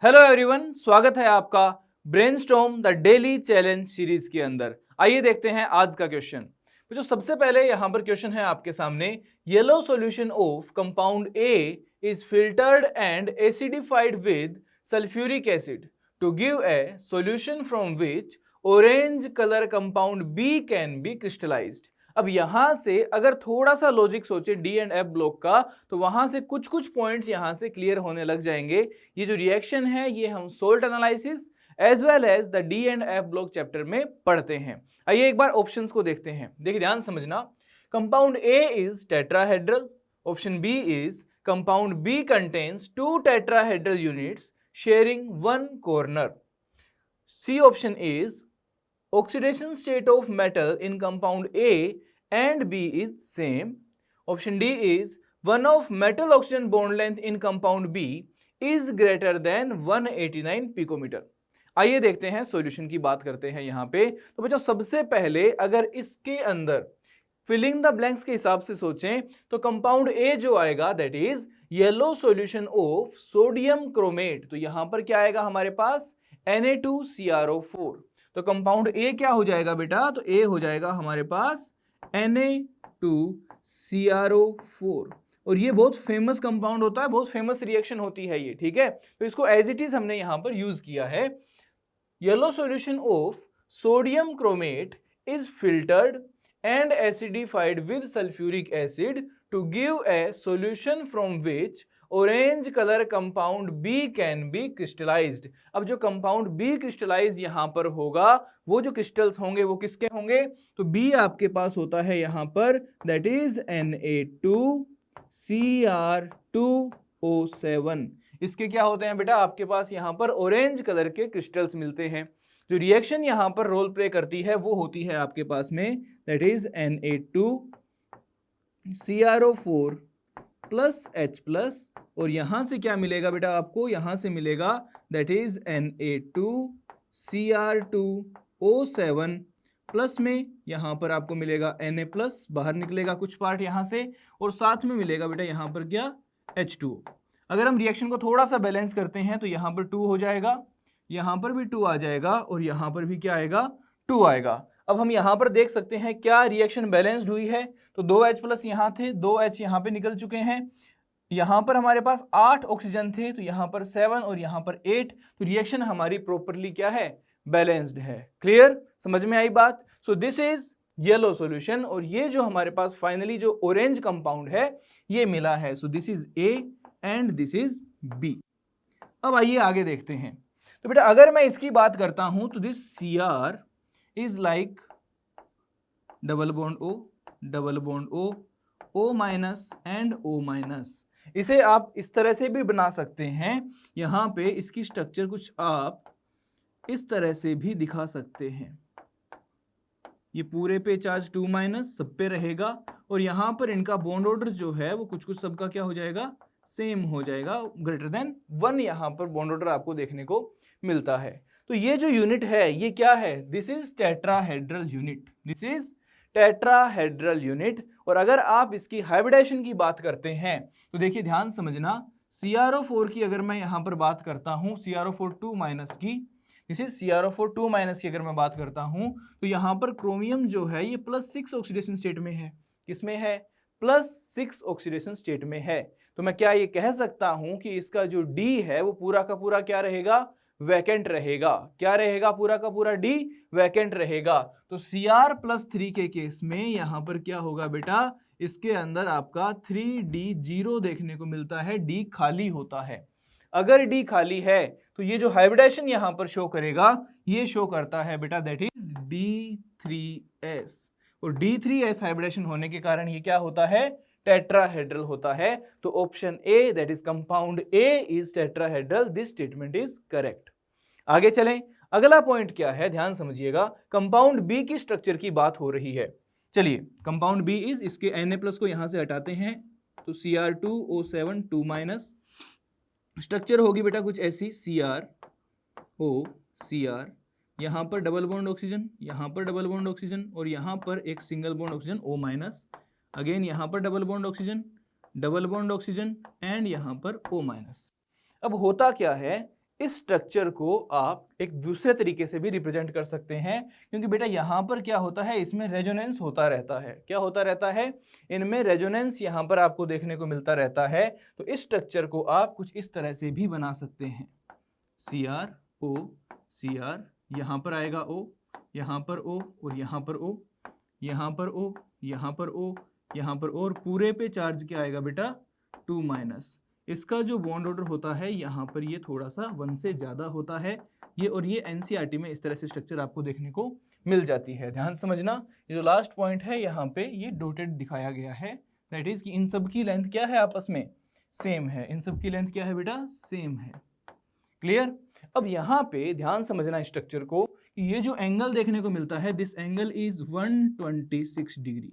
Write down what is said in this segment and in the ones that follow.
Hello everyone, स्वागत है आपका brainstorm the daily challenge series के अंदर। आइए देखते हैं आज का क्वेश्चन। तो जो सबसे पहले यहाँ पर क्वेश्चन है आपके सामने, yellow solution of compound A is filtered and acidified with sulphuric acid to give a solution from which orange colour compound B can be crystallised. अब यहां से अगर थोड़ा सा लॉजिक सोचे डी एंड एफ ब्लॉक का, तो वहां से कुछ कुछ पॉइंट्स यहां से क्लियर होने लग जाएंगे। ये जो रिएक्शन है ये हम salt analysis as well as the D and F block chapter में पढ़ते हैं। आइए एक बार ऑप्शंस को देखते हैं। देखिए ध्यान समझना, compound A is tetrahedral, option B is compound B contains 2 tetrahedral units sharing 1 corner, C option is oxidation state of metal in compound A and B is same. Option D is one of metal oxygen bond length in compound B is greater than 189 picometer. आइए देखते हैं solution की बात करते हैं यहाँ पे। तो बच्चों सबसे पहले अगर इसके अंदर फिलिंग द ब्लैंक्स के हिसाब से सोचें तो कंपाउंड ए जो आएगा that is yellow solution of sodium chromate. तो यहाँ पर क्या आएगा हमारे पास Na2CrO4। तो कंपाउंड ए क्या हो जाएगा बेटा, तो ए हो जाएगा हमारे पास Na2CrO4। और ये बहुत फेमस कंपाउंड होता है, बहुत फेमस रिएक्शन होती है ये, ठीक है। तो इसको एज इट इज हमने यहां पर यूज किया है। Yellow solution of sodium chromate is filtered and acidified with sulphuric acid to give a solution from which orange colour compound B can be crystallised. अब जो कंपाउंड बी क्रिस्टलाइज यहां पर होगा, वो जो क्रिस्टल्स होंगे वो किसके होंगे, तो बी आपके पास होता है यहां पर दैट इज Na2Cr2O7। इसके क्या होते हैं बेटा, आपके पास यहां पर ऑरेंज कलर के क्रिस्टल्स मिलते हैं। जो रिएक्शन यहां पर रोल प्ले करती है वो होती है आपके पास में that is Na2CrO4 plus H plus, और यहां से क्या मिलेगा बेटा आपको, यहां से मिलेगा दैट इज Na2Cr2O7 प्लस में यहां पर आपको मिलेगा Na प्लस, बाहर निकलेगा कुछ पार्ट यहां से, और साथ में मिलेगा बेटा यहां पर क्या H2। अगर हम रिएक्शन को थोड़ा सा बैलेंस करते हैं तो यहां पर 2 हो जाएगा, यहां पर भी 2 आ जाएगा, और यहां पर भी क्या आएगा 2 आएगा। अब हम यहां पर देख सकते हैं क्या रिएक्शन बैलेंस्ड हुई है, तो 2H प्लस यहां थे, 2H यहां पे निकल चुके हैं। यहां पर हमारे पास 8 ऑक्सीजन थे, तो यहां पर 7 और यहां पर 8। तो रिएक्शन हमारी प्रॉपरली क्या है, बैलेंस्ड है। क्लियर, समझ में आई बात। So this is yellow solution, और ये जो हमारे पास फाइनली जो ऑरेंज कंपाउंड है ये मिला है। So this is A and this is B. अब आइए आगे देखते हैं। तो बेटा अगर मैं इसकी बात करता हूं तो this Cr is like double bond O, double bond O, O minus and O minus. इसे आप इस तरह से भी बना सकते हैं, यहां पे इसकी स्ट्रक्चर कुछ आप इस तरह से भी दिखा सकते हैं। ये पूरे पे चार्ज 2 माइनस सब पे रहेगा, और यहां पर इनका बॉन्ड ऑर्डर जो है वो कुछ कुछ सबका क्या हो जाएगा, सेम हो जाएगा, ग्रेटर देन 1 यहां पर बॉन्ड ऑर्डर आपको देखने को मिलता है। तो ये जो यूनिट है ये क्या है, this is tetrahedral unit, this is tetrahedral unit. और अगर आप इसकी हाइब्रिडेशन की बात करते हैं तो देखिए ध्यान समझना, CrO4 की अगर मैं यहां पर बात करता हूं, CrO4 2 माइनस की, दिस इज CrO4 2 माइनस की अगर मैं बात करता हूं तो यहां पर क्रोमियम जो है ये +6 ऑक्सीडेशन स्टेट में है। किसमें है, +6 ऑक्सीडेशन स्टेट में है। तो मैं क्या ये कह सकता हूं कि इसका जो D है वो पूरा का पूरा क्या रहेगा, वैकेंट रहेगा। क्या रहेगा, पूरा का पूरा D वैकेंट रहेगा। तो Cr+3 के केस में यहां पर क्या होगा बेटा, इसके अंदर आपका 3D0 देखने को मिलता है, D खाली होता है। अगर D खाली है तो ये जो हाइब्रिडेशन यहां पर शो करेगा ये शो करता है बेटा दैट इज D3S, और D3S हाइब्रिडेशन होने के कारण ये क्या होता है, टेट्राहेड्रल होता है। तो option A that is compound A is tetrahedral, this statement is correct. आगे चलें, अगला पॉइंट क्या है, ध्यान समझिएगा। कंपाउंड बी की स्ट्रक्चर की बात हो रही है। चलिए कंपाउंड बी इज, इसके Na प्लस को यहां से हटाते हैं तो Cr2O7 2 माइनस, स्ट्रक्चर होगी बेटा कुछ ऐसी CrO, यहां पर डबल बॉन्ड ऑक्सीजन, यहां पर डबल बॉन्ड ऑक्सीजन, और यहां पर एक single bond oxygen O minus, again यहां पर डबल बॉन्ड ऑक्सीजन एंड यहां पर O माइनस। अब होता क्या है, इस स्ट्रक्चर को आप एक दूसरे तरीके से भी रिप्रेजेंट कर सकते हैं, क्योंकि बेटा यहाँ पर क्या होता है, इसमें रेजोनेंस होता रहता है। क्या होता रहता है? इनमें रेजोनेंस यहाँ पर आपको देखने को मिलता रहता है। तो इस स्ट्रक्चर को आप कुछ इस तरह से भी बना सकते हैं, CR O CR, यहाँ पर आएगा O, यहाँ पर O और यहाँ पर O, यहाँ पर O, यहाँ पर O, यहाँ पर O, और पूरे पे चार्ज क्या आएगा बेटा? 2-। इसका जो बॉन्ड ऑर्डर होता है यहाँ पर ये थोड़ा सा 1 से ज़्यादा होता है ये, और ये NCERT में इस तरह से स्ट्रक्चर आपको देखने को मिल जाती है। ध्यान समझना, ये जो लास्ट पॉइंट है यहाँ पे ये डॉटेड दिखाया गया है, दैट इज कि इन सब की लेंथ क्या है? आपस में सेम है। इन सब की लेंथ क्या है बेटा? सेम है। क्लियर? अब यहाँ पे ध्यान समझना स्ट्रक्चर को, ये जो एंगल देखने को मिलता है, this angle is 126 degree,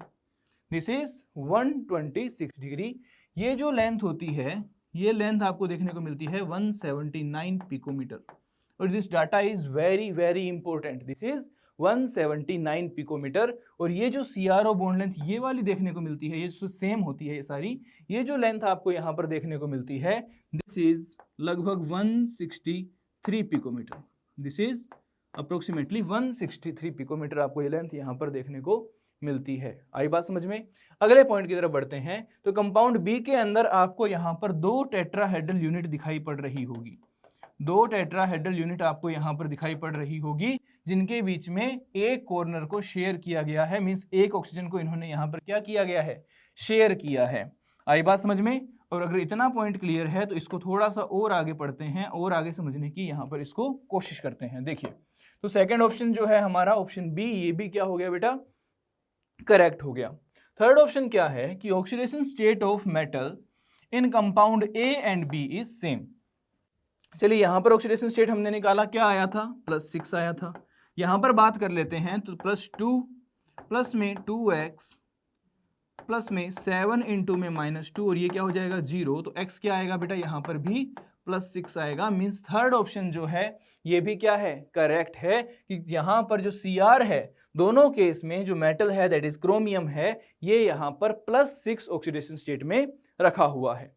this is 126 degree. ये जो लेंथ होती है, ये लेंथ आपको देखने को मिलती है 179 पिकोमीटर, और this data is very very important, this is 179 picometre. और ये जो CRO बॉन्ड लेंथ ये वाली देखने को मिलती है, ये सेम होती है ये सारी, ये जो लेंथ आपको यहाँ पर देखने को मिलती है, दिस इज लगभग 163 picometre, this is approximately 163 picometre आपको ये लेंथ यहाँ पर देखने को मिलती है। आई बात समझ में? अगले पॉइंट की तरफ बढ़ते हैं। तो कंपाउंड बी के अंदर आपको यहाँ पर 2 टेट्राहेड्रल यूनिट दिखाई पड़ रही होगी, 2 टेट्राहेड्रल यूनिट आपको यहाँ पर दिखाई पड़ रही होगी, जिनके बीच में एक कॉर्नर को शेयर किया गया है, मींस एक ऑक्सीजन को इन्होंने यहाँ पर क्या किया गया है? शेयर किया है। आई बात समझ में? और अगर इतना पॉइंट क्लियर है तो इसको थोड़ा सा और आगे पढ़ते हैं और आगे समझने की यहाँ पर इसको कोशिश करते हैं। देखिए, तो सेकेंड ऑप्शन जो है हमारा ऑप्शन बी, ये भी क्या हो गया बेटा? करेक्ट हो गया। थर्ड ऑप्शन क्या है कि oxidation state of metal in compound A and B is same. चलिए यहां पर ऑक्सीडेशन स्टेट हमने निकाला, क्या आया था? +6 आया था। यहां पर बात कर लेते हैं तो +2 प्लस में 2x प्लस में 7 इंटू में -2, और ये क्या हो जाएगा? 0। तो x क्या आएगा बेटा? यहाँ पर भी +6 आएगा। मीन्स थर्ड ऑप्शन जो है ये भी क्या है? करेक्ट है, कि यहाँ पर जो CR है दोनों केस में जो मेटल है दैट इज क्रोमियम है, ये यहाँ पर +6 ऑक्सीडेशन स्टेट में रखा हुआ है।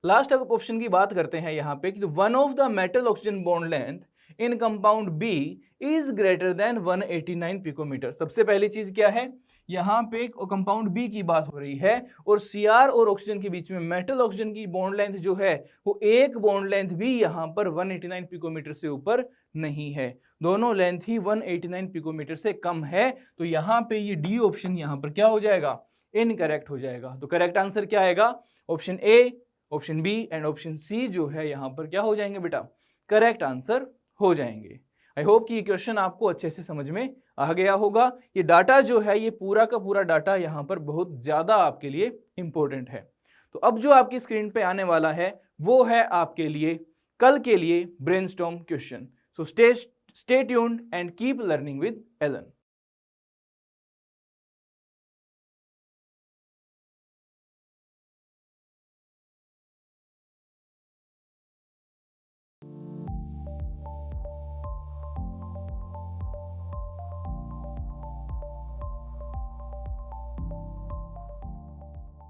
लास्ट ऑप्शन की बात करते हैं यहाँ पे कि one of the metal oxygen bond length in compound B is greater than 189 picometre. सबसे पहली चीज क्या है? यहाँ पे कंपाउंड बी की बात हो रही है, और CR और ऑक्सीजन के बीच में मेटल ऑक्सीजन की बॉन्ड लेंथ जो है वो एक बॉन्ड लेंथ भी यहाँ पर 189 पिकोमीटर से ऊपर नहीं है, दोनों लेंथ ही 189 पिकोमीटर से कम है। तो यहाँ पे ये डी ऑप्शन यहाँ पर क्या हो जाएगा? इनकरेक्ट हो जाएगा। तो करेक्ट आंसर क्या आएगा? Option A, option B and option C जो है यहाँ पर क्या हो जाएंगे बेटा? करेक्ट आंसर हो जाएंगे। आई होप कि ये क्वेश्चन आपको अच्छे से समझ में आ गया होगा। ये डाटा जो है, ये पूरा का पूरा डाटा यहाँ पर बहुत ज्यादा आपके लिए इंपॉर्टेंट है। तो अब जो आपकी स्क्रीन पे आने वाला है वो है आपके लिए कल के लिए brainstorm question. So stay tuned and keep learning with Elon.